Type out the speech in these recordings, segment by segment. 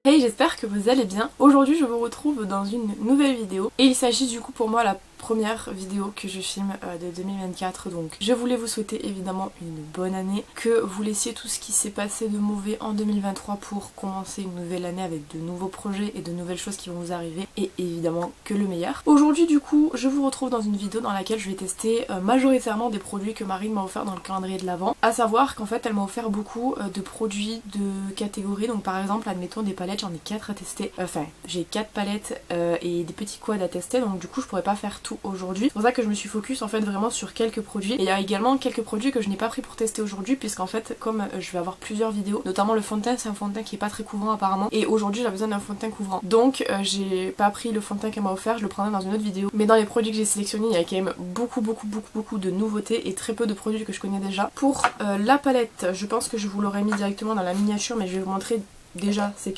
Hey, j'espère que vous allez bien. Aujourd'hui je vous retrouve dans une nouvelle vidéo et il s'agit du coup pour moi la première vidéo que je filme de 2024, donc je voulais vous souhaiter évidemment une bonne année, que vous laissiez tout ce qui s'est passé de mauvais en 2023 pour commencer une nouvelle année avec de nouveaux projets et de nouvelles choses qui vont vous arriver et évidemment que le meilleur. Aujourd'hui du coup je vous retrouve dans une vidéo dans laquelle je vais tester majoritairement des produits que Marine m'a offert dans le calendrier de l'Avent, à savoir qu'en fait elle m'a offert beaucoup de produits de catégories, donc par exemple admettons des palettes, j'en ai 4 à tester, enfin j'ai 4 palettes et des petits quads à tester, donc du coup je pourrais pas faire tout aujourd'hui. C'est pour ça que je me suis focus en fait vraiment sur quelques produits. Et il y a également quelques produits que je n'ai pas pris pour tester aujourd'hui, puisqu'en fait comme je vais avoir plusieurs vidéos, notamment le fond de teint, c'est un fond de teint qui est pas très couvrant apparemment, et aujourd'hui j'ai besoin d'un fond de teint couvrant. Donc j'ai pas pris le fond de teint qu'elle m'a offert, je le prendrai dans une autre vidéo. Mais dans les produits que j'ai sélectionnés, il y a quand même beaucoup de nouveautés et très peu de produits que je connais déjà. Pour la palette, je pense que je vous l'aurais mis directement dans la miniature, mais je vais vous montrer déjà c'est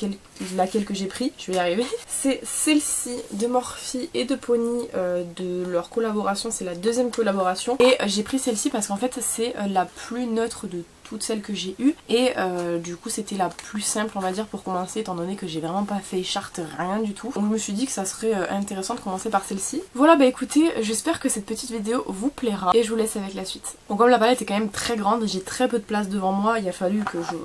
laquelle que j'ai pris, je vais y arriver. C'est celle-ci de Morphe et de Pony, de leur collaboration, c'est la deuxième collaboration. Et j'ai pris celle-ci parce qu'en fait c'est la plus neutre de toutes celles que j'ai eues et du coup c'était la plus simple on va dire pour commencer, étant donné que j'ai vraiment pas fait charte, rien du tout. Donc je me suis dit que ça serait intéressant de commencer par celle-ci. Voilà, bah écoutez, j'espère que cette petite vidéo vous plaira et je vous laisse avec la suite. Donc comme la palette est quand même très grande, j'ai très peu de place devant moi, il a fallu que je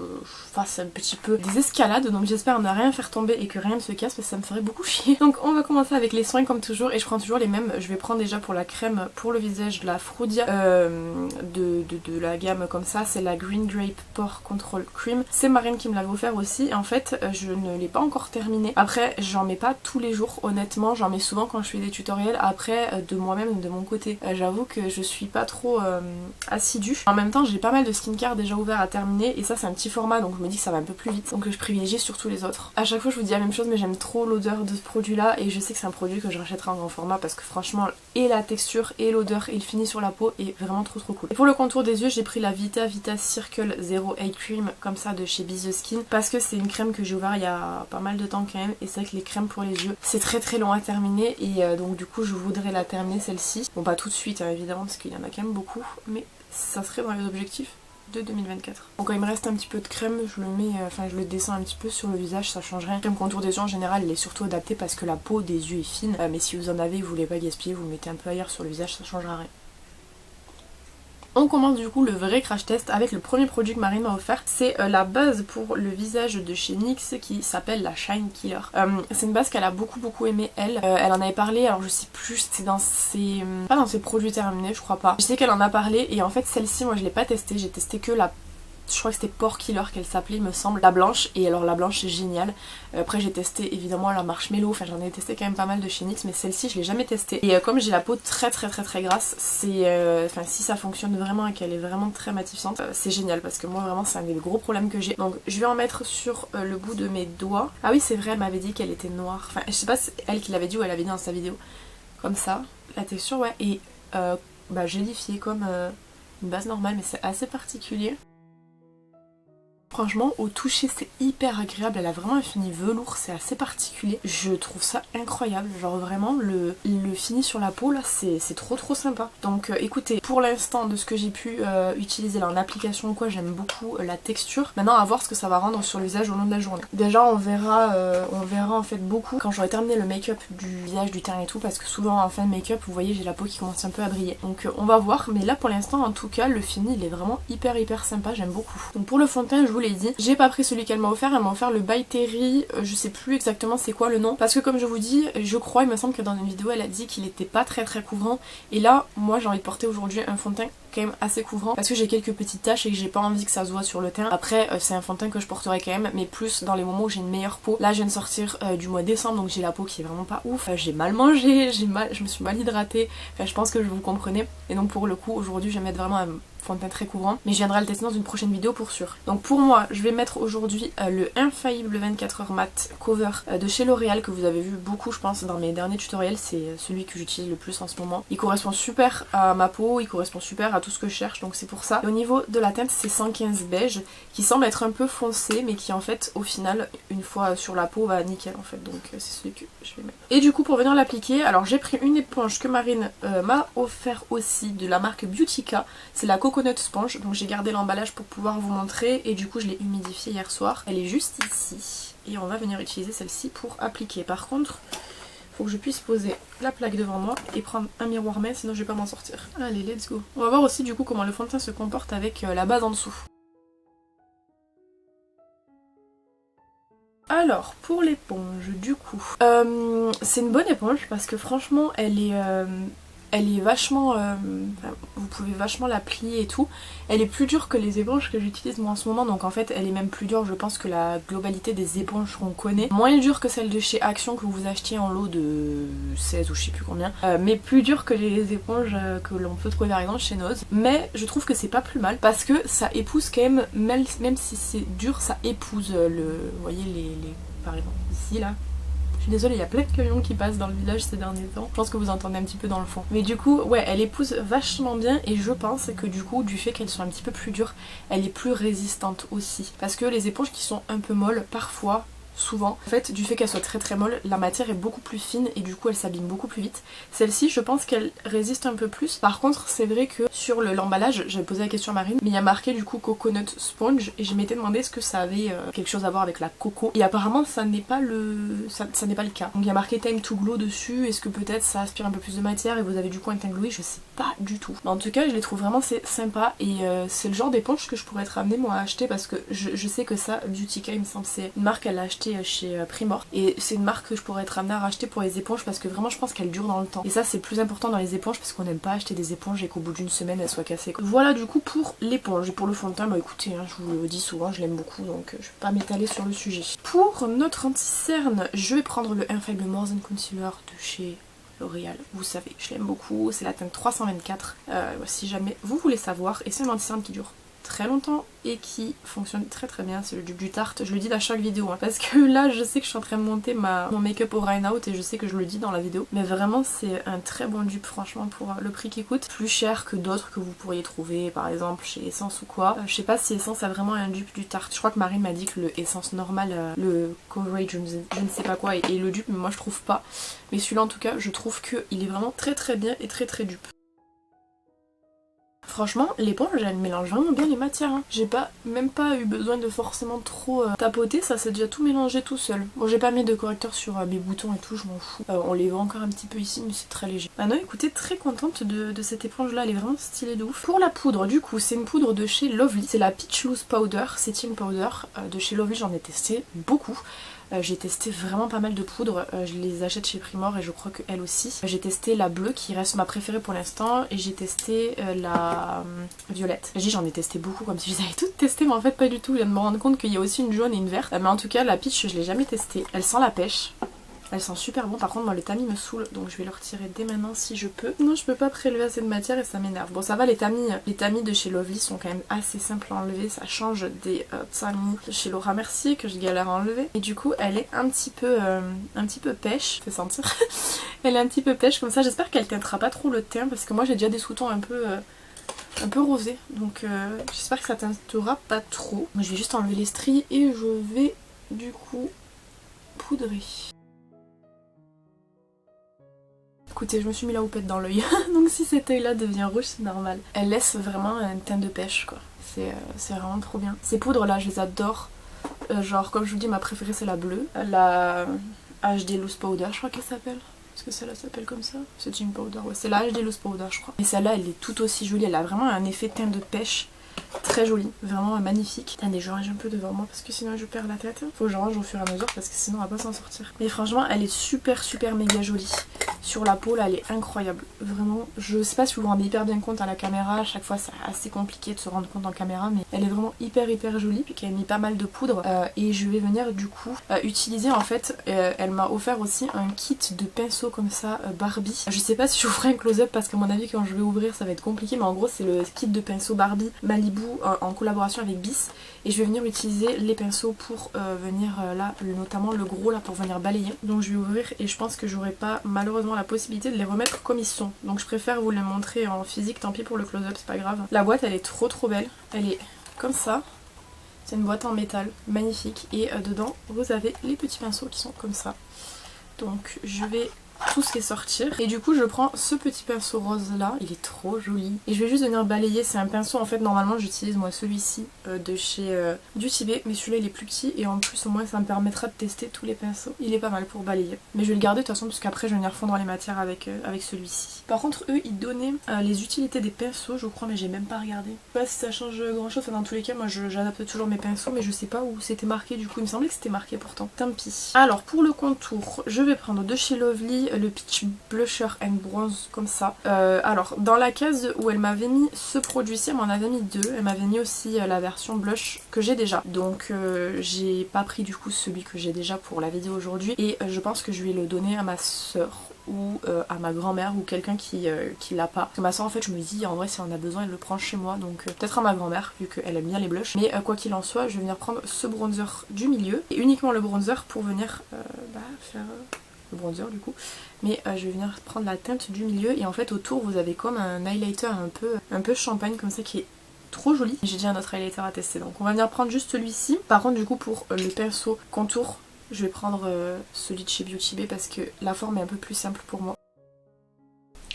fasse un petit peu des escalades, donc j'espère ne rien faire tomber et que rien ne se casse parce que ça me ferait beaucoup chier. Donc on va commencer avec les soins comme toujours et je prends toujours les mêmes. Je vais prendre déjà pour la crème pour le visage de la Frudia de la gamme comme ça, c'est la Green Grape Pore Control Cream. C'est Marine qui me l'avait offert aussi et en fait je ne l'ai pas encore terminé. Après j'en mets pas tous les jours honnêtement, j'en mets souvent quand je fais des tutoriels. Après de moi-même, de mon côté, j'avoue que je suis pas trop assidue. En même temps j'ai pas mal de skincare déjà ouvert à terminer et ça c'est un petit format donc je me dis que ça va un peu plus vite, donc je privilégie surtout les autres. À chaque fois je vous dis la même chose, mais j'aime trop l'odeur de ce produit là et je sais que c'est un produit que je rachèterai en grand format parce que franchement et la texture et l'odeur et le fini sur la peau est vraiment trop cool. Et pour le contour des yeux j'ai pris la Vita Circle Zero Eye Cream comme ça de chez Be The Skin parce que c'est une crème que j'ai ouvert il y a pas mal de temps quand même et c'est vrai que les crèmes pour les yeux c'est très long à terminer et donc du coup je voudrais la terminer celle-ci. Bon pas tout de suite hein, évidemment parce qu'il y en a quand même beaucoup, mais ça serait dans les objectifs de 2024. Donc quand il me reste un petit peu de crème, je le mets, je le descends un petit peu sur le visage, ça change rien. La crème contour des yeux en général elle est surtout adaptée parce que la peau des yeux est fine, mais si vous en avez, vous voulez pas gaspiller, vous le mettez un peu ailleurs sur le visage, ça changera rien. On commence du coup le vrai crash test avec le premier produit que Marine m'a offert. C'est la base pour le visage de chez NYX qui s'appelle la Shine Killer. C'est une base qu'elle a beaucoup aimé elle. Elle en avait parlé, alors je sais plus, c'était dans ses... pas dans ses produits terminés je crois pas. Je sais qu'elle en a parlé et en fait celle-ci moi je l'ai pas testée, j'ai testé que la... je crois que c'était Pore Killer qu'elle s'appelait il me semble, la blanche, et alors la blanche c'est génial. Après j'ai testé évidemment la Marshmallow, enfin j'en ai testé quand même pas mal de chez NYX, mais celle-ci je l'ai jamais testée. Et comme j'ai la peau très grasse, c'est... enfin si ça fonctionne vraiment et qu'elle est vraiment très matissante, c'est génial parce que moi vraiment c'est un des gros problèmes que j'ai. Donc je vais en mettre sur le bout de mes doigts. Ah oui c'est vrai, elle m'avait dit qu'elle était noire, enfin je sais pas si c'est elle qui l'avait dit ou elle l'avait dit dans sa vidéo. Comme ça, la texture ouais, et gélifiée comme une base normale, mais c'est assez particulier. Franchement au toucher c'est hyper agréable, elle a vraiment un fini velours, c'est assez particulier. Je trouve ça incroyable, genre vraiment le fini sur la peau là c'est trop sympa. Donc écoutez, pour l'instant de ce que j'ai pu utiliser là en application ou quoi, j'aime beaucoup la texture. Maintenant à voir ce que ça va rendre sur le visage au long de la journée. Déjà on verra en fait beaucoup quand j'aurai terminé le make-up du visage, du teint et tout, parce que souvent en fin de make-up vous voyez j'ai la peau qui commence un peu à briller. Donc on va voir, mais là pour l'instant en tout cas le fini il est vraiment hyper sympa, j'aime beaucoup. Donc pour le fond de teint je vous l'ai dit, j'ai pas pris celui qu'elle m'a offert, elle m'a offert le By Terry, je sais plus exactement c'est quoi le nom, parce que comme je vous dis, je crois, il me semble que dans une vidéo elle a dit qu'il était pas très couvrant, et là moi j'ai envie de porter aujourd'hui un fond de teint quand même assez couvrant parce que j'ai quelques petites taches et que j'ai pas envie que ça se voit sur le teint. Après c'est un fond de teint que je porterai quand même, mais plus dans les moments où j'ai une meilleure peau. Là je viens de sortir du mois de décembre, donc j'ai la peau qui est vraiment pas ouf, j'ai mal mangé, je me suis mal hydratée, enfin je pense que vous comprenez, et donc pour le coup aujourd'hui je vais mettre vraiment un fond de teint très couvrant, mais je viendrai le tester dans une prochaine vidéo pour sûr. Donc pour moi je vais mettre aujourd'hui le Infaillible 24h Matte Cover de chez L'Oréal, que vous avez vu beaucoup je pense dans mes derniers tutoriels, c'est celui que j'utilise le plus en ce moment. Il correspond super à ma peau, il correspond super à tout ce que je cherche, donc c'est pour ça. Et au niveau de la teinte, c'est 115 beige, qui semble être un peu foncé, mais qui en fait, au final, une fois sur la peau, va nickel en fait. Donc c'est celui que je vais mettre. Et du coup, pour venir l'appliquer, alors j'ai pris une éponge que Marine m'a offert aussi, de la marque Beautica. C'est la Coconut Sponge, donc j'ai gardé l'emballage pour pouvoir vous montrer, et du coup je l'ai humidifiée hier soir. Elle est juste ici, et on va venir utiliser celle-ci pour appliquer. Par contre, faut que je puisse poser la plaque devant moi et prendre un miroir main, sinon je vais pas m'en sortir. Allez, let's go. On va voir aussi du coup comment le fond de teint se comporte avec la base en dessous. Alors, pour l'éponge, du coup, c'est une bonne éponge parce que franchement, elle est vachement... vous pouvez vachement la plier et tout. Elle est plus dure que les éponges que j'utilise moi en ce moment, donc en fait elle est même plus dure je pense que la globalité des éponges qu'on connaît. Moins dure que celle de chez Action que vous achetiez en lot de 16 ou je sais plus combien, mais plus dure que les éponges que l'on peut trouver par exemple chez Nose. Mais je trouve que c'est pas plus mal parce que ça épouse quand même si c'est dur, ça épouse vous voyez les par exemple ici là. Je suis désolée, il y a plein de camions qui passent dans le village ces derniers temps. Je pense que vous entendez un petit peu dans le fond. Mais du coup, ouais, elle épouse vachement bien et je pense que du coup, du fait qu'elles sont un petit peu plus dures, elle est plus résistante aussi. Parce que les éponges qui sont un peu molles, parfois, souvent, en fait, du fait qu'elle soit très très molle, la matière est beaucoup plus fine et du coup elle s'abîme beaucoup plus vite. Celle-ci, je pense qu'elle résiste un peu plus. Par contre, c'est vrai que sur l'emballage, j'avais posé la question à Marine, mais il y a marqué du coup Coconut Sponge et je m'étais demandé est-ce que ça avait quelque chose à voir avec la coco. Et apparemment, ça n'est pas le cas. Donc il y a marqué Time to Glow dessus. Est-ce que peut-être ça aspire un peu plus de matière et vous avez du coup un teint glowy? Je sais pas du tout. Mais en tout cas, je les trouve vraiment sympa et c'est le genre d'éponge que je pourrais être amenée moi à acheter parce que je sais que ça, Beautica, il me semble, c'est une marque qu'elle a acheté chez Primor et c'est une marque que je pourrais être amenée à racheter pour les éponges parce que vraiment je pense qu'elle dure dans le temps et ça c'est plus important dans les éponges parce qu'on n'aime pas acheter des éponges et qu'au bout d'une semaine elles soient cassées. Voilà du coup pour l'éponge et pour le fond de teint, bah écoutez hein, je vous le dis souvent, je l'aime beaucoup donc je vais pas m'étaler sur le sujet. Pour notre anti-cerne, je vais prendre le Infallible More Than Concealer de chez L'Oréal, vous savez, je l'aime beaucoup, c'est la teinte 324 si jamais vous voulez savoir, et c'est un anti-cerne qui dure très longtemps et qui fonctionne très très bien, c'est le dupe du Tarte, je le dis à chaque vidéo hein, parce que là je sais que je suis en train de monter mon make-up au Rain Out et je sais que je le dis dans la vidéo, mais vraiment c'est un très bon dupe franchement pour le prix qu'il coûte, plus cher que d'autres que vous pourriez trouver par exemple chez Essence ou quoi. Je sais pas si Essence a vraiment un dupe du Tarte, je crois que Marine m'a dit que le Essence normal, le Coverage je ne sais pas quoi et le dupe, mais moi je trouve pas, mais celui-là en tout cas je trouve qu'il est vraiment très très bien et très très dupe. Franchement, l'éponge, elle mélange vraiment bien les matières. Hein. J'ai même pas eu besoin de forcément trop tapoter, ça s'est déjà tout mélangé tout seul. Bon, j'ai pas mis de correcteur sur mes boutons et tout, je m'en fous. On les voit encore un petit peu ici, mais c'est très léger. Ah non, écoutez, très contente de cette éponge-là, elle est vraiment stylée de ouf. Pour la poudre, du coup, c'est une poudre de chez Lovely. C'est la Peach Loose Powder, Setting Powder de chez Lovely, j'en ai testé beaucoup. J'ai testé vraiment pas mal de poudres, je les achète chez Primor et je crois qu'elle aussi. J'ai testé la bleue qui reste ma préférée pour l'instant et j'ai testé la violette. J'en ai testé beaucoup comme si je les avais toutes testées mais en fait pas du tout, je viens de me rendre compte qu'il y a aussi une jaune et une verte. Mais en tout cas la peach je l'ai jamais testée, elle sent la pêche. Elle sent super bon, par contre moi le tamis me saoule donc je vais le retirer dès maintenant si je peux. Non je peux pas prélever assez de matière et ça m'énerve. Bon ça va, les tamis de chez Lovely sont quand même assez simples à enlever, ça change des tamis de chez Laura Mercier que je galère à enlever. Et du coup elle est un petit peu pêche, fais sentir. Elle est un petit peu pêche comme ça, j'espère qu'elle teintera pas trop le teint parce que moi j'ai déjà des sous-tons un peu rosés donc j'espère que ça teintera pas trop. Je vais juste enlever les stries et je vais du coup poudrer. Écoutez, je me suis mis la houppette dans l'œil, donc si cet œil là devient rouge c'est normal. Elle laisse vraiment un teint de pêche quoi, c'est vraiment trop bien. Ces poudres là je les adore, genre comme je vous dis ma préférée c'est la bleue, la HD Loose Powder je crois qu'elle s'appelle. Est-ce que celle-là s'appelle comme ça? Setting Powder, ouais c'est la HD Loose Powder je crois. Et celle-là elle est tout aussi jolie, elle a vraiment un effet teint de pêche. Très jolie, vraiment magnifique. Attendez, je range un peu devant moi parce que sinon je perds la tête. Faut que je range au fur et à mesure parce que sinon on va pas s'en sortir. Mais franchement, elle est super méga jolie. Sur la peau là, elle est incroyable. Vraiment, je sais pas si vous vous rendez hyper bien compte à la caméra. À chaque fois, c'est assez compliqué de se rendre compte en caméra, mais elle est vraiment hyper jolie. Puis qu'elle a mis pas mal de poudre. Et je vais venir du coup utiliser en fait. Elle m'a offert aussi un kit de pinceaux comme ça, Barbie. Je sais pas si je vous ferai un close-up parce qu'à mon avis, quand je vais ouvrir, ça va être compliqué. Mais en gros, c'est le kit de pinceaux Barbie Malibu en collaboration avec Bis et je vais venir utiliser les pinceaux pour venir là, notamment le gros là pour venir balayer. Donc je vais ouvrir et je pense que j'aurai pas malheureusement forcément la possibilité de les remettre comme ils sont. Donc je préfère vous les montrer en physique, tant pis pour le close-up, c'est pas grave. La boîte elle est trop belle, elle est comme ça. C'est une boîte en métal, magnifique. Et dedans vous avez les petits pinceaux qui sont comme ça. Donc je vais tous les sortir. Et du coup je prends ce petit pinceau rose là, il est trop joli. Et je vais juste venir balayer, c'est un pinceau en fait normalement j'utilise moi celui-ci de chez Beauty Bay. Mais celui-là il est plus petit et en plus au moins ça me permettra de tester tous les pinceaux. Il est pas mal pour balayer. Mais je vais le garder de toute façon parce qu'après je vais venir fondre les matières avec celui-ci. Par contre eux ils donnaient les utilités des pinceaux je crois mais j'ai même pas regardé. Je sais pas si ça change grand chose, enfin, dans tous les cas moi j'adapte toujours mes pinceaux mais je sais pas où c'était marqué du coup. Il me semblait que c'était marqué pourtant. Tant pis. Alors pour le contour je vais prendre de chez Lovely le Peach Blusher and Bronze comme ça. Alors dans la case où elle m'avait mis ce produit-ci, elle m'en avait mis deux. Elle m'avait mis aussi la version blush que j'ai déjà. Donc j'ai pas pris du coup celui que j'ai déjà pour la vidéo aujourd'hui. Et je pense que je vais le donner à ma soeur ou à ma grand-mère ou quelqu'un qui l'a pas. Parce que ma soeur en fait je me dis en vrai si on a besoin elle le prend chez moi. Donc peut-être à ma grand-mère vu qu'elle aime bien les blushs. Mais quoi qu'il en soit je vais venir prendre ce bronzer du milieu. Et uniquement le bronzer pour venir faire... le bronzer du coup, mais je vais venir prendre la teinte du milieu et en fait autour vous avez comme un highlighter un peu champagne comme ça qui est trop joli. J'ai déjà un autre highlighter à tester donc on va venir prendre juste celui-ci. Par contre du coup pour le pinceau contour je vais prendre celui de chez Beauty Bay parce que la forme est un peu plus simple pour moi.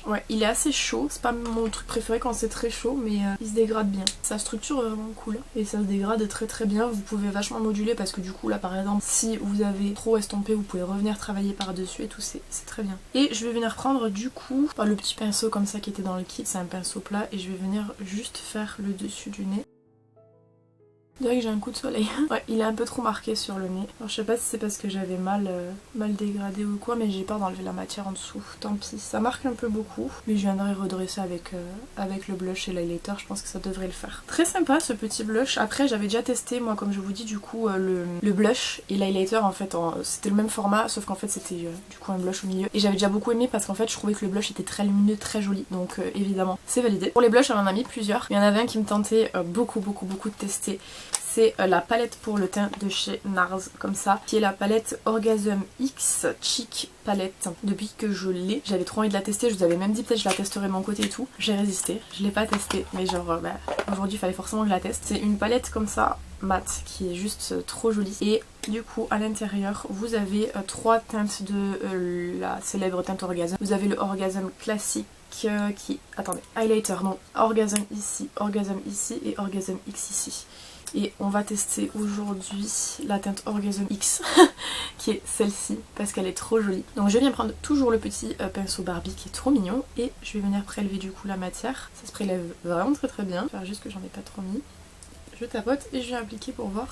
Ouais, il est assez chaud, c'est pas mon truc préféré quand c'est très chaud, mais il se dégrade bien. Sa structure est vraiment cool et ça se dégrade très bien. Vous pouvez vachement moduler parce que du coup là par exemple si vous avez trop estompé vous pouvez revenir travailler par dessus et tout, c'est très bien. Et je vais venir prendre du coup le petit pinceau comme ça qui était dans le kit, c'est un pinceau plat et je vais venir juste faire le dessus du nez. Je dirais que j'ai un coup de soleil. Ouais, il est un peu trop marqué sur le nez. Alors je sais pas si c'est parce que j'avais mal dégradé ou quoi, mais j'ai peur d'enlever la matière en dessous. Tant pis, ça marque un peu beaucoup. Mais je viendrai redresser avec le blush et l'highlighter, je pense que ça devrait le faire. Très sympa ce petit blush. Après j'avais déjà testé, moi comme je vous dis du coup, le blush et l'highlighter en fait, c'était le même format, sauf qu'en fait c'était du coup un blush au milieu. Et j'avais déjà beaucoup aimé parce qu'en fait je trouvais que le blush était très lumineux, très joli. Donc évidemment c'est validé. Pour les blushs elle en a mis plusieurs. Il y en avait un qui me tentait beaucoup de tester. C'est la palette pour le teint de chez NARS comme ça, qui est la palette Orgasm X Cheek Palette. Depuis que je l'ai, j'avais trop envie de la tester, je vous avais même dit peut-être je la testerai de mon côté et tout. J'ai résisté, je l'ai pas testée, mais genre aujourd'hui il fallait forcément que je la teste. C'est une palette comme ça, mat, qui est juste trop jolie. Et du coup à l'intérieur vous avez trois teintes de la célèbre teinte Orgasm. Vous avez le Orgasm classique qui... Attendez, highlighter, non. Orgasm ici et Orgasm X ici. Et on va tester aujourd'hui la teinte Orgasm X qui est celle-ci parce qu'elle est trop jolie. Donc je viens prendre toujours le petit pinceau Barbie qui est trop mignon et je vais venir prélever du coup la matière. Ça se prélève vraiment très bien. Faire juste que j'en ai pas trop mis. Je tapote et je vais appliquer pour voir.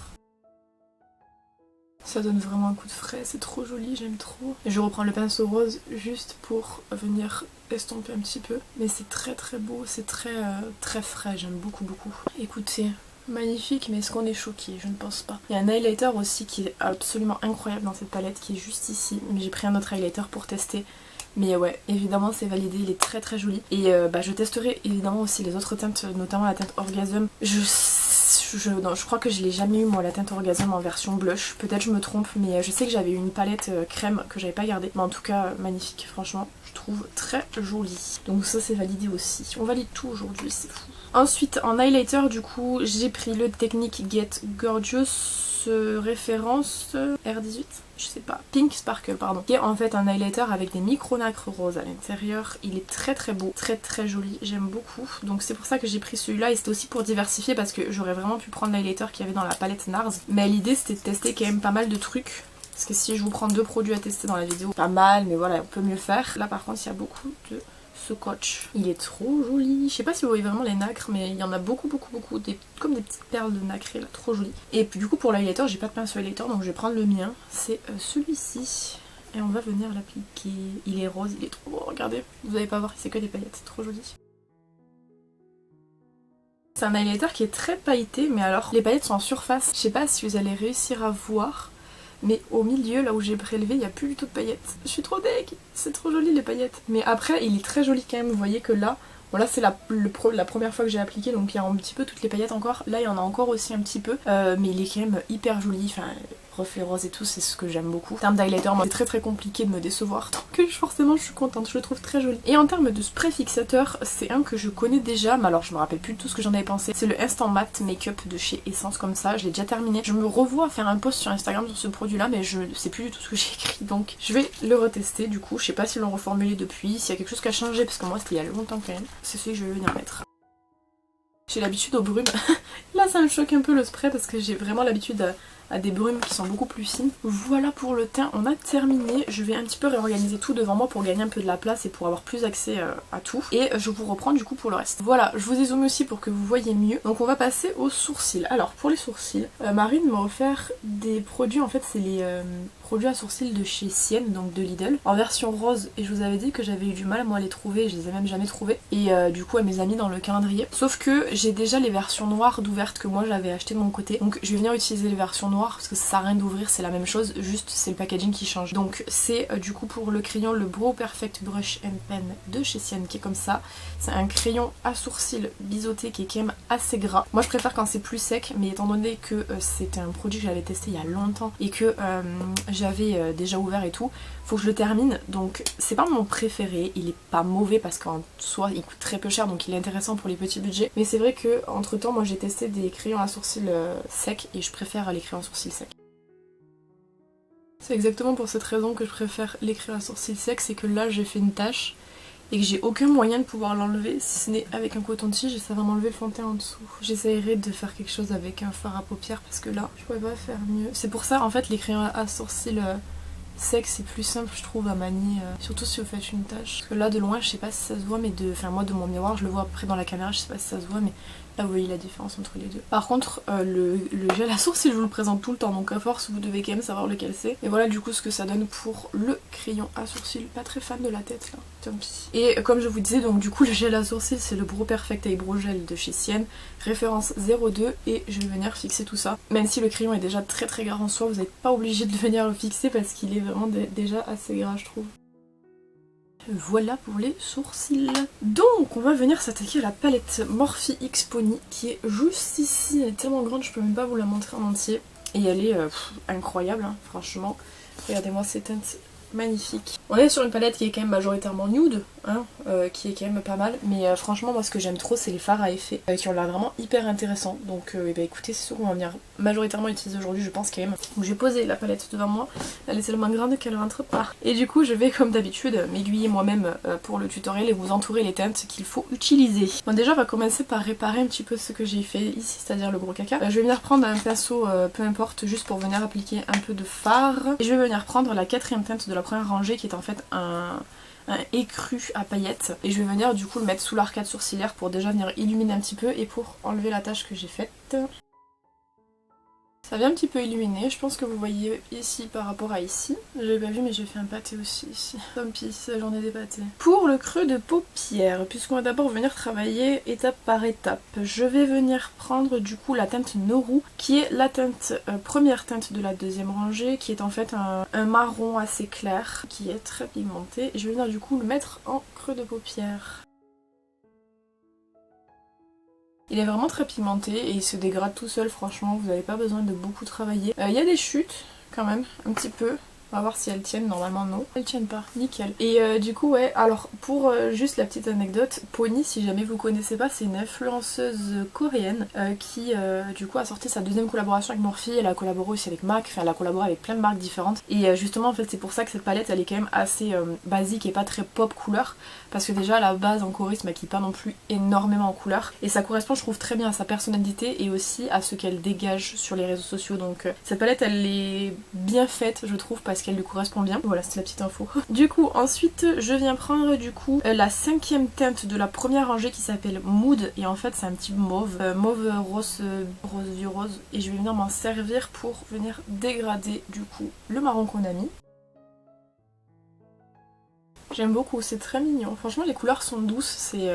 Ça donne vraiment un coup de frais, c'est trop joli, j'aime trop. Et je reprends le pinceau rose juste pour venir estomper un petit peu. Mais c'est très beau, c'est très frais, j'aime beaucoup. Écoutez, magnifique, mais est-ce qu'on est choqué? Je ne pense pas. Il y a un highlighter aussi qui est absolument incroyable dans cette palette qui est juste ici. Mais j'ai pris un autre highlighter pour tester. Mais ouais, évidemment c'est validé, il est très joli. Et je testerai évidemment aussi les autres teintes, notamment la teinte Orgasm. Je crois que je l'ai jamais eu moi la teinte Orgasm en version blush, peut-être je me trompe, mais je sais que j'avais eu une palette crème que j'avais pas gardée. Mais en tout cas magnifique, franchement je trouve très jolie. Donc ça c'est validé aussi. On valide tout aujourd'hui, c'est fou. Ensuite en highlighter du coup j'ai pris le Technique Get Gorgeous référence R18, je sais pas, Pink Sparkle pardon, qui est en fait un highlighter avec des micro nacres roses à l'intérieur. Il est très beau, très joli, j'aime beaucoup. Donc c'est pour ça que j'ai pris celui-là et c'était aussi pour diversifier parce que j'aurais vraiment pu prendre l'highlighter qu'il y avait dans la palette NARS. Mais l'idée c'était de tester quand même pas mal de trucs. Parce que si je vous prends deux produits à tester dans la vidéo, pas mal, mais voilà, on peut mieux faire. Là par contre il y a beaucoup de scotch. Il est trop joli. Je sais pas si vous voyez vraiment les nacres, mais il y en a beaucoup. Comme des petites perles de nacré là, trop joli. Et puis du coup pour l'highlighter, j'ai pas de pinceau highlighter, donc je vais prendre le mien. C'est celui-ci. Et on va venir l'appliquer. Il est rose, il est trop beau, regardez. Vous allez pas voir, c'est que des paillettes, c'est trop joli. C'est un highlighter qui est très pailleté, mais alors les paillettes sont en surface. Je sais pas si vous allez réussir à voir. Mais au milieu, là où j'ai prélevé, il n'y a plus du tout de paillettes. Je suis trop deg, c'est trop joli les paillettes. Mais après, il est très joli quand même, vous voyez que là, voilà c'est la première fois que j'ai appliqué, donc il y a un petit peu toutes les paillettes encore. Là, il y en a encore aussi un petit peu, mais il est quand même hyper joli. Enfin, reflets roses et tout, c'est ce que j'aime beaucoup. En termes d'highlighter, moi c'est très compliqué de me décevoir, donc forcément je suis contente, je le trouve très joli. Et en termes de spray fixateur, c'est un que je connais déjà, mais alors je me rappelle plus de tout ce que j'en avais pensé. C'est le Instant Matte Makeup de chez Essence, comme ça, je l'ai déjà terminé. Je me revois faire un post sur Instagram sur ce produit là, mais je sais plus du tout ce que j'ai écrit, donc je vais le retester du coup. Je sais pas s'ils l'ont reformulé depuis, s'il y a quelque chose qui a changé, parce que moi c'était il y a longtemps quand même. C'est celui que je vais venir mettre. J'ai l'habitude aux brumes. Là ça me choque un peu le spray parce que j'ai vraiment l'habitude à des brumes qui sont beaucoup plus fines. Voilà pour le teint, on a terminé. Je vais un petit peu réorganiser tout devant moi pour gagner un peu de la place et pour avoir plus accès à tout. Et je vous reprends du coup pour le reste. Voilà, je vous ai zoomé aussi pour que vous voyez mieux. Donc on va passer aux sourcils. Alors pour les sourcils, Marine m'a offert des produits, en fait c'est les produits à sourcils de chez Sienne, donc de Lidl, en version rose. Et je vous avais dit que j'avais eu du mal moi à les trouver, je les ai même jamais trouvés. Et du coup elle me les a mis dans le calendrier. Sauf que j'ai déjà les versions noires d'ouvertes que moi j'avais acheté de mon côté. Donc je vais venir utiliser les versions noires parce que ça sert à rien d'ouvrir, c'est la même chose, juste c'est le packaging qui change. Donc c'est du coup pour le crayon le Brow Perfect Brush and Pen de chez Sienne qui est comme ça. C'est un crayon à sourcils biseauté qui est quand même assez gras. Moi je préfère quand c'est plus sec, mais étant donné que c'était un produit que j'avais testé il y a longtemps et que j'avais déjà ouvert et tout, faut que je le termine. Donc c'est pas mon préféré, il est pas mauvais parce qu'en soi il coûte très peu cher, donc il est intéressant pour les petits budgets. Mais c'est vrai que entre temps moi j'ai testé des crayons à sourcils secs et je préfère les crayons à sourcils secs. C'est exactement pour cette raison que je préfère les crayons à sourcils secs, c'est que là j'ai fait une tache et que j'ai aucun moyen de pouvoir l'enlever si ce n'est avec un coton-tige et ça va m'enlever le fond de teint en dessous. J'essayerai de faire quelque chose avec un fard à paupières parce que là je pourrais pas faire mieux. C'est pour ça en fait les crayons à sourcils secs c'est plus simple je trouve à manier, surtout si vous faites une tache. Parce que là de loin je sais pas si ça se voit, mais moi de mon miroir je le vois à peu près dans la caméra, je sais pas si ça se voit, mais là vous voyez la différence entre les deux. Par contre le gel à sourcils je vous le présente tout le temps, donc à force vous devez quand même savoir lequel c'est. Et voilà du coup ce que ça donne pour le crayon à sourcils. Pas très fan de la tête là, tant pis. Et comme je vous disais, donc du coup le gel à sourcils c'est le Brow Perfect Eyebrow Gel de chez Sienne, référence 02, et je vais venir fixer tout ça. Même si le crayon est déjà très gras en soi, vous n'êtes pas obligé de venir le fixer parce qu'il est vraiment déjà assez gras je trouve. Voilà pour les sourcils. Donc on va venir s'attaquer à la palette Morphe X Pony qui est juste ici. Elle est tellement grande je peux même pas vous la montrer en entier. Et elle est incroyable hein, franchement. Regardez-moi ces teintes magnifiques. On est sur une palette qui est quand même majoritairement nude, hein, qui est quand même pas mal. Mais franchement moi ce que j'aime trop c'est les fards à effet qui ont l'air vraiment hyper intéressants. Donc écoutez, c'est sûr qu'on va venir majoritairement utiliser aujourd'hui je pense quand même. Donc j'ai posé la palette devant moi, elle est tellement grande qu'elle rentre pas. Et du coup je vais comme d'habitude m'aiguiller moi-même pour le tutoriel et vous entourer les teintes qu'il faut utiliser. Bon déjà on va commencer par réparer un petit peu ce que j'ai fait ici, c'est-à-dire le gros caca. Je vais venir prendre un pinceau peu importe juste pour venir appliquer un peu de fard. Et je vais venir prendre la quatrième teinte de la première rangée qui est en fait un écru à paillettes. Et je vais venir du coup le mettre sous l'arcade sourcilière pour déjà venir illuminer un petit peu et pour enlever la tache que j'ai faite. Ça vient un petit peu illuminer, je pense que vous voyez ici par rapport à ici. J'avais pas vu mais j'ai fait un pâté aussi ici. Tant pis, j'en ai des pâtés. Pour le creux de paupières, puisqu'on va d'abord venir travailler étape par étape, je vais venir prendre du coup la teinte Noru, qui est la teinte première teinte de la deuxième rangée, qui est en fait un marron assez clair, qui est très pigmenté. Et je vais venir du coup le mettre en creux de paupières. Il est vraiment très pigmenté et il se dégrade tout seul, franchement, vous n'avez pas besoin de beaucoup travailler. Il y a des chutes quand même, un petit peu. On va voir si elles tiennent, normalement non. Elles tiennent pas, nickel. Et du coup ouais, alors pour juste la petite anecdote, Pony, si jamais vous connaissez pas, c'est une influenceuse coréenne qui du coup a sorti sa deuxième collaboration avec Morphe. Elle a collaboré aussi avec MAC, enfin elle a collaboré avec plein de marques différentes. Et justement en fait c'est pour ça que cette palette elle est quand même assez basique et pas très pop couleur. Parce que déjà à la base en Corée il se maquille pas non plus énormément en couleur. Et ça correspond je trouve très bien à sa personnalité et aussi à ce qu'elle dégage sur les réseaux sociaux. Donc cette palette elle est bien faite je trouve parce qu'elle lui correspond bien. Voilà, c'est la petite info. Du coup, ensuite, je viens prendre du coup la cinquième teinte de la première rangée qui s'appelle Mood. Et en fait, c'est un petit mauve, mauve rose, vieux rose. Et je vais venir m'en servir pour venir dégrader du coup le marron qu'on a mis. J'aime beaucoup, c'est très mignon. Franchement, les couleurs sont douces, c'est...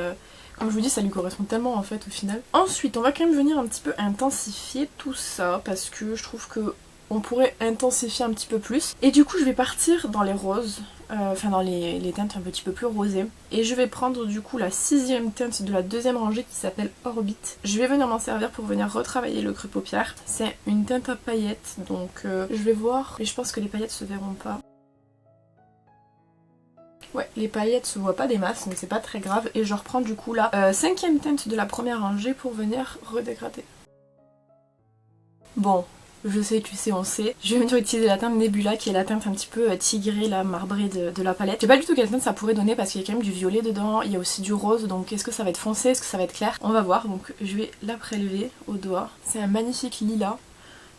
Comme je vous dis, ça lui correspond tellement en fait au final. Ensuite, on va quand même venir un petit peu intensifier tout ça parce que je trouve que on pourrait intensifier un petit peu plus. Et du coup je vais partir dans les roses, enfin dans les teintes un petit peu plus rosées. Et je vais prendre du coup la 6e teinte de la 2e rangée qui s'appelle Orbit. Je vais venir m'en servir pour venir retravailler le creux de paupière. C'est une teinte à paillettes, donc je vais voir, et je pense que les paillettes se verront pas. Ouais, les paillettes se voient pas des masses, donc c'est pas très grave. Et je reprends du coup la 5e teinte de la première rangée pour venir redégrader. Bon, je sais, tu sais, on sait. Je vais venir utiliser la teinte Nebula qui est la teinte un petit peu tigrée, la marbrée de la palette. Je sais pas du tout quelle teinte ça pourrait donner parce qu'il y a quand même du violet dedans, il y a aussi du rose, donc est-ce que ça va être foncé, est-ce que ça va être clair? On va voir, donc je vais la prélever au doigt. C'est un magnifique lilas.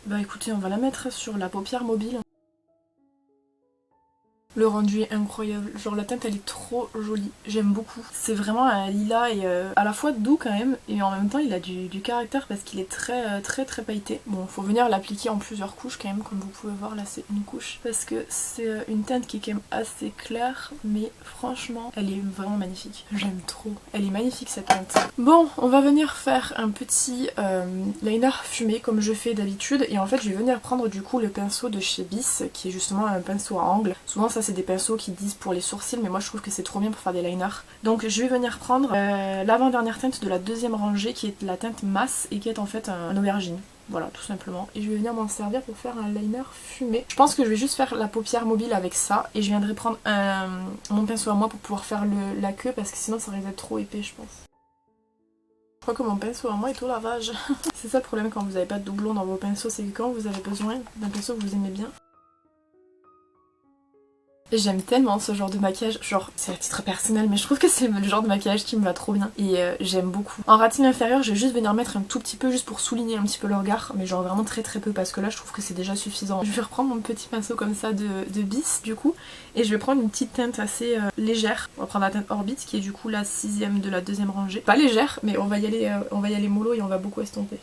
Bah écoutez, on va la mettre sur la paupière mobile. Le rendu est incroyable, genre la teinte elle est trop jolie, j'aime beaucoup. C'est vraiment un lilas et à la fois doux quand même, et en même temps il a du caractère parce qu'il est très pailleté. Bon, faut venir l'appliquer en plusieurs couches quand même, comme vous pouvez voir là c'est une couche. Parce que c'est une teinte qui est quand même assez claire, mais franchement elle est vraiment magnifique. J'aime trop, elle est magnifique cette teinte. Bon, on va venir faire un petit liner fumé comme je fais d'habitude, et en fait je vais venir prendre du coup le pinceau de chez Bis, qui est justement un pinceau à angle. Souvent ça c'est des pinceaux qui disent pour les sourcils, mais moi je trouve que c'est trop bien pour faire des liners. Donc je vais venir prendre l'avant-dernière teinte de la 2e rangée qui est la teinte masse et qui est en fait un aubergine. Voilà, tout simplement. Et je vais venir m'en servir pour faire un liner fumé. Je pense que je vais juste faire la paupière mobile avec ça, et je viendrai prendre mon pinceau à moi pour pouvoir faire la queue, parce que sinon ça risque d'être trop épais je pense. Je crois que mon pinceau à moi est au lavage. C'est ça le problème quand vous n'avez pas de doublon dans vos pinceaux, c'est que quand vous avez besoin d'un pinceau que vous aimez bien. J'aime tellement ce genre de maquillage, genre c'est à titre personnel, mais je trouve que c'est le genre de maquillage qui me va trop bien et j'aime beaucoup. En ratine inférieure, je vais juste venir mettre un tout petit peu juste pour souligner un petit peu le regard, mais genre vraiment très peu parce que là je trouve que c'est déjà suffisant. Je vais reprendre mon petit pinceau comme ça de Bis du coup, et je vais prendre une petite teinte assez légère. On va prendre la teinte Orbit qui est du coup la 6e de la 2e rangée. Pas légère, mais on va y aller mollo et on va beaucoup estomper.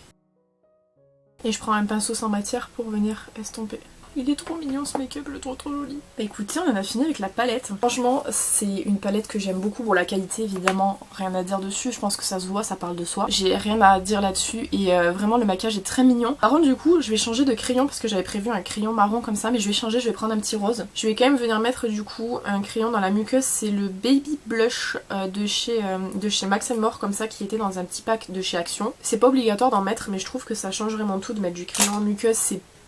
Et je prends un pinceau sans matière pour venir estomper. Il est trop mignon ce make-up, je le trouve trop joli. Bah écoutez, on en a fini avec la palette. Franchement, c'est une palette que j'aime beaucoup. Pour la qualité, évidemment, rien à dire dessus. Je pense que ça se voit, ça parle de soi. J'ai rien à dire là-dessus et vraiment le maquillage est très mignon. Par contre, du coup, je vais changer de crayon parce que j'avais prévu un crayon marron comme ça, mais je vais changer, je vais prendre un petit rose. Je vais quand même venir mettre du coup un crayon dans la muqueuse. C'est le Baby Blush de chez Max & More, comme ça, qui était dans un petit pack de chez Action. C'est pas obligatoire d'en mettre, mais je trouve que ça change vraiment tout de mettre du crayon en muqueuse.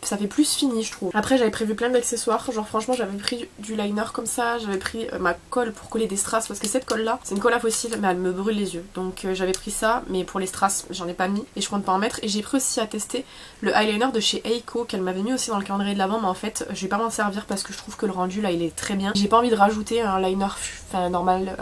Ça fait plus fini je trouve. Après j'avais prévu plein d'accessoires, genre franchement j'avais pris du liner comme ça, j'avais pris ma colle pour coller des strass, parce que cette colle là c'est une colle à fossile mais elle me brûle les yeux. Donc j'avais pris ça, mais pour les strass j'en ai pas mis et je compte pas en mettre. Et j'ai pris aussi à tester le eyeliner de chez Eiko qu'elle m'avait mis aussi dans le calendrier de l'avant, mais en fait je vais pas m'en servir parce que je trouve que le rendu là il est très bien. J'ai pas envie de rajouter un liner normal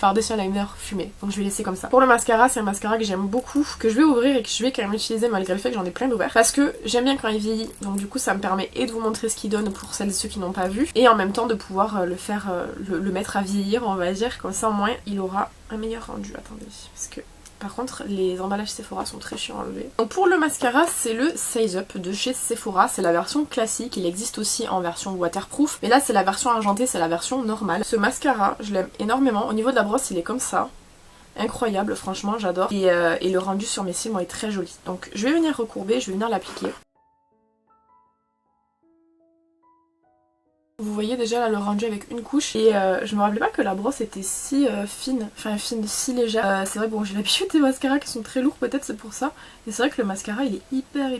par-dessus un liner fumé, donc je vais laisser comme ça. Pour le mascara, c'est un mascara que j'aime beaucoup, que je vais ouvrir et que je vais quand même utiliser malgré le fait que j'en ai plein d'ouverts, parce que j'aime bien quand il vieillit, donc du coup ça me permet et de vous montrer ce qu'il donne pour celles et ceux qui n'ont pas vu, et en même temps de pouvoir le mettre à vieillir, on va dire, comme ça au moins il aura un meilleur rendu. Attendez, parce que par contre les emballages Sephora sont très chiants à enlever. Donc pour le mascara, c'est le Size Up de chez Sephora, c'est la version classique, il existe aussi en version waterproof, mais là c'est la version argentée, c'est la version normale. Ce mascara, je l'aime énormément, au niveau de la brosse il est comme ça. Incroyable, franchement j'adore, et le rendu sur mes cils est très joli. Donc je vais venir recourber, je vais venir l'appliquer. Vous voyez déjà là le rendu avec une couche, et je me rappelais pas que la brosse était si fine, si légère. C'est vrai, bon j'ai l'habitude des mascaras qui sont très lourds, peut-être c'est pour ça, et c'est vrai que le mascara il est hyper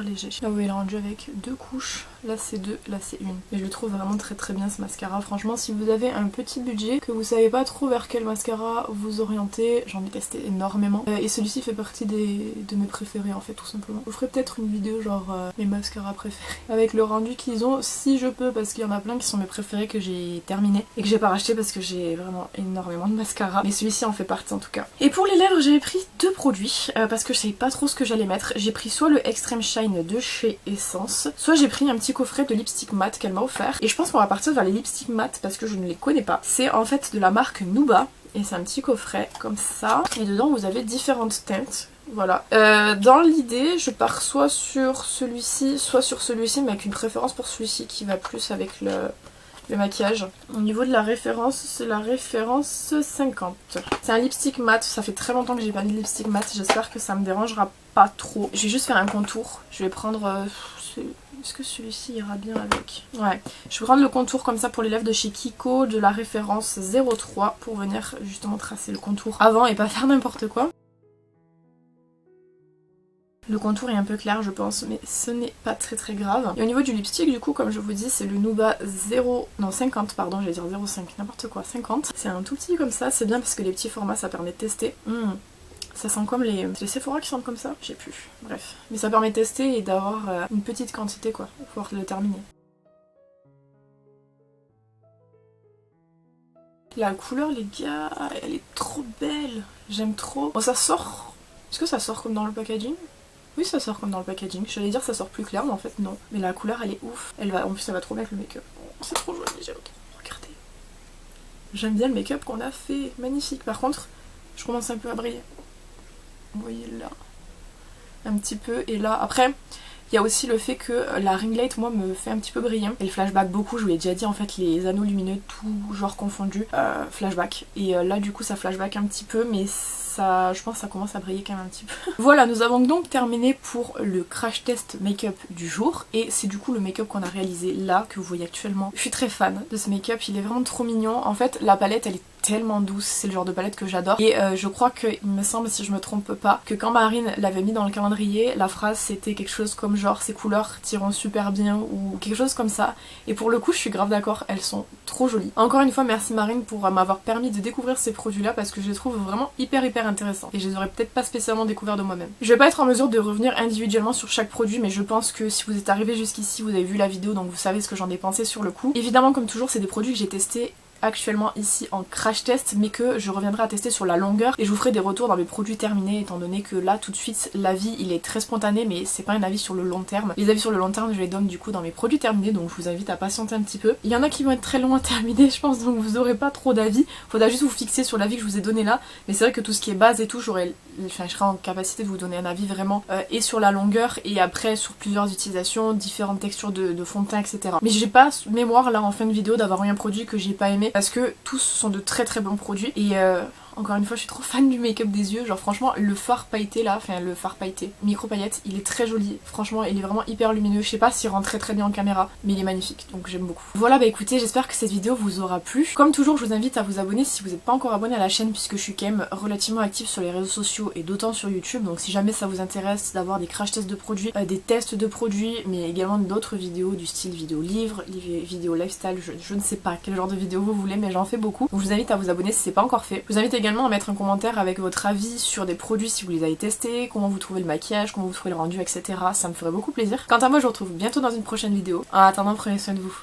léger. Là vous voyez le rendu avec deux couches, là c'est deux, là c'est une. Et je le trouve vraiment très bien ce mascara. Franchement, si vous avez un petit budget, que vous savez pas trop vers quel mascara vous orienter, j'en ai testé énormément, et celui-ci fait partie de mes préférés en fait, tout simplement. Je ferai peut-être une vidéo genre mes mascaras préférés avec le rendu qu'ils ont, si je peux, parce qu'il y en a plein qui sont mes préférés que j'ai terminé et que j'ai pas racheté parce que j'ai vraiment énormément de mascara, mais celui-ci en fait partie en tout cas. Et pour les lèvres, j'avais pris deux produits parce que je savais pas trop ce que j'allais mettre. J'ai pris soit le Extreme Shine de chez Essence, soit j'ai pris un petit coffret de lipstick mat qu'elle m'a offert, et je pense qu'on va partir vers les lipsticks mat parce que je ne les connais pas. C'est en fait de la marque Nuba et c'est un petit coffret comme ça, et dedans vous avez différentes teintes. Voilà. Dans l'idée, je pars soit sur celui-ci, soit sur celui-ci, mais avec une préférence pour celui-ci qui va plus avec le maquillage. Au niveau de la référence, c'est la référence 50. C'est un lipstick mat, ça fait très longtemps que j'ai pas mis de lipstick mat, j'espère que ça me dérangera pas trop. Je vais juste faire un contour, je vais prendre... Est-ce que celui-ci ira bien avec? Ouais, je vais prendre le contour comme ça pour les lèvres de chez Kiko, de la référence 03 pour venir justement tracer le contour avant et pas faire n'importe quoi. Le contour est un peu clair je pense, mais ce n'est pas très grave. Et au niveau du lipstick du coup, comme je vous dis, c'est le Nuba 50 pardon, j'allais dire 0,5, n'importe quoi, 50. C'est un tout petit comme ça, c'est bien parce que les petits formats ça permet de tester. Ça sent comme les Sephora qui sentent comme ça, je sais plus, bref. Mais ça permet de tester et d'avoir une petite quantité quoi, pour pouvoir le terminer. La couleur les gars, elle est trop belle, j'aime trop. Bon ça sort, est-ce que ça sort comme dans le packaging? Oui ça sort comme dans le packaging, j'allais dire ça sort plus clair mais en fait non. Mais la couleur elle est ouf, en plus ça va trop bien avec le make-up. C'est trop joli, j'aime trop, regardez. J'aime bien le make-up qu'on a fait, magnifique. Par contre, je commence un peu à briller. Vous voyez là, un petit peu, et là, après, il y a aussi le fait que la ring light, moi, me fait un petit peu briller. Et le flashback beaucoup, je vous l'ai déjà dit, en fait, les anneaux lumineux, tout genre confondu, flashback. Et là, du coup, ça flashback un petit peu, mais ça, je pense que ça commence à briller quand même un petit peu. Voilà, nous avons donc terminé pour le crash test make-up du jour. Et c'est du coup le make-up qu'on a réalisé là, que vous voyez actuellement. Je suis très fan de ce make-up, il est vraiment trop mignon. En fait, la palette, elle est tellement douce, c'est le genre de palette que j'adore. Et je crois qu'il me semble, si je me trompe pas, que quand Marine l'avait mis dans le calendrier, la phrase c'était quelque chose comme genre ces couleurs t'iront super bien ou quelque chose comme ça. Et pour le coup je suis grave d'accord, elles sont trop jolies. Encore une fois merci Marine pour m'avoir permis de découvrir ces produits là parce que je les trouve vraiment hyper intéressants. Et je les aurais peut-être pas spécialement découverts de moi-même. Je vais pas être en mesure de revenir individuellement sur chaque produit, mais je pense que si vous êtes arrivé jusqu'ici, vous avez vu la vidéo donc vous savez ce que j'en ai pensé sur le coup. Évidemment comme toujours c'est des produits que j'ai testés actuellement ici en crash test mais que je reviendrai à tester sur la longueur et je vous ferai des retours dans mes produits terminés étant donné que là tout de suite l'avis il est très spontané mais c'est pas un avis sur le long terme. Les avis sur le long terme je les donne du coup dans mes produits terminés donc je vous invite à patienter un petit peu. Il y en a qui vont être très longs à terminer je pense donc vous aurez pas trop d'avis. Faudra juste vous fixer sur l'avis que je vous ai donné là mais c'est vrai que tout ce qui est base et tout je serai en capacité de vous donner un avis vraiment et sur la longueur et après sur plusieurs utilisations, différentes textures de fond de teint etc. Mais j'ai pas mémoire là en fin de vidéo d'avoir eu un produit que j'ai pas aimé parce que tous sont de très bons produits et encore une fois je suis trop fan du make-up des yeux, genre franchement le fard pailleté là, enfin le fard pailleté, micro paillettes, il est très joli, franchement il est vraiment hyper lumineux, je sais pas s'il rend très bien en caméra mais il est magnifique donc j'aime beaucoup. Voilà bah écoutez j'espère que cette vidéo vous aura plu, comme toujours je vous invite à vous abonner si vous n'êtes pas encore abonné à la chaîne puisque je suis quand même relativement active sur les réseaux sociaux et d'autant sur YouTube donc si jamais ça vous intéresse d'avoir des crash tests de produits, des tests de produits mais également d'autres vidéos du style vidéo livre, vidéo lifestyle, je ne sais pas quel genre de vidéo vous voulez mais j'en fais beaucoup donc je vous invite à vous abonner si c'est pas encore fait. Je vous invite également à mettre un commentaire avec votre avis sur des produits si vous les avez testés, comment vous trouvez le maquillage, comment vous trouvez le rendu etc. Ça me ferait beaucoup plaisir. Quant à moi je vous retrouve bientôt dans une prochaine vidéo. En attendant prenez soin de vous.